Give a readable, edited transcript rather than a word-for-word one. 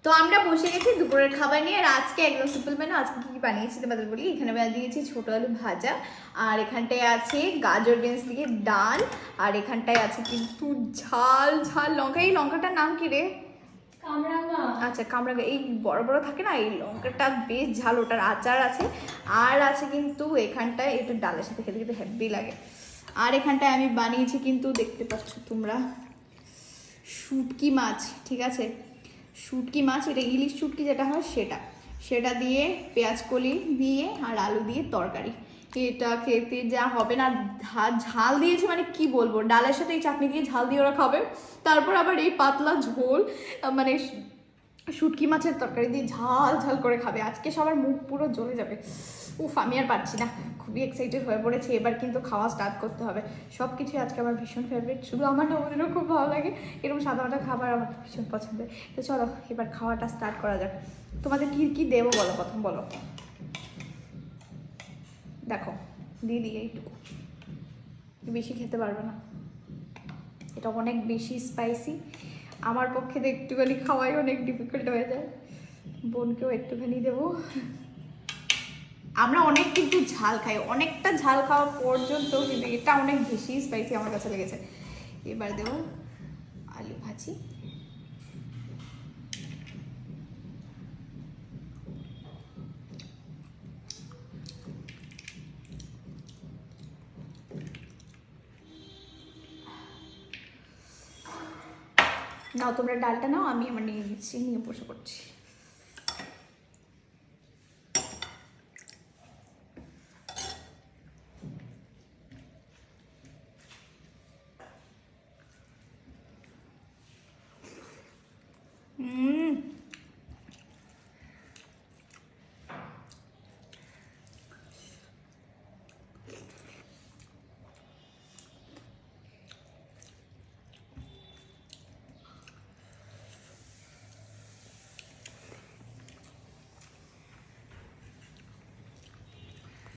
তো আমরা বসে গেছি দুপুরের খাবার নিয়ে। আর আজকে একদম সিম্পল মেনু। আজকে কি বানিয়েছি তোমাদের বলি। এখানে দিয়েছি ছোট আলু ভাজা, আর এখানটায় আছে গাজর বিনস দিয়ে ডাল, আর এখানটায় আছে কিন্তু ঝাল ঝাল লঙ্কা। এই লঙ্কাটার নাম কি রে? কামরাঙ্গা। আচ্ছা কামরাঙ্গা। এই বড় বড় থাকে না, এই লঙ্কাটা বেশ ঝাল, ওটার আচার আছে। আর আছে কিন্তু এখানটায়, এটা ডালের সাথে খেতে খেতে হেভি লাগে। আর এখানটায় আমি বানিয়েছি কিন্তু, দেখতে পাচ্ছ তোমরা, শুটকি মাছ। ঠিক আছে, শুটকি মাছ, এটা ইলিশ শুটকি যেটা হয় সেটা দিয়ে পেঁয়াজ কলি দিয়ে আর আলু দিয়ে তরকারি। এটা খেতে যা হবে না, ঝাল দিয়েছে মানে কি বলবো। ডালের সাথে এই চাটনি দিয়ে ঝাল দিয়ে ওরা খাবে, তারপর আবার এই পাতলা ঝোল, মানে শুটকি মাছের তরকারি দিয়ে ঝাল ঝাল করে খাবে। আজকে সবার মুখ পুরো জ্বলে যাবে। উফ, আমি আর পারছি না, খুবই এক্সাইটেড হয়ে পড়েছি। এবার কিন্তু খাওয়া স্টার্ট করতে হবে। সব কিছুই আজকে আমার ভীষণ ফেভারিট, শুধু আমার না, ওদেরও খুব ভালো লাগে। এরকম সাদা মাটা খাবার আমার ভীষণ পছন্দের। তো চলো এবার খাওয়াটা স্টার্ট করা যাক। তোমাদের কি কি দেবো বলো, প্রথম বলো। দেখো দিয়ে দিই এইটুকু, বেশি খেতে পারবে না, এটা অনেক বেশি স্পাইসি। আমার পক্ষে তো একটুখানি খাওয়াই অনেক ডিফিকাল্ট হয়ে যায়, বোনকেও একটুখানি দেবো। আমরা অনেক কিন্তু ঝাল খাই, অনেকটা ঝাল খাওয়া পর্যন্ত, কিন্তু এটা অনেক বেশি স্পাইসি আমার কাছে লেগেছে। এবার দেবো আলু ভাজি। নাও তোমরা ডালটা নাও, আমি আমার নিয়ে নিচ্ছি, নিয়ে বসে করছি।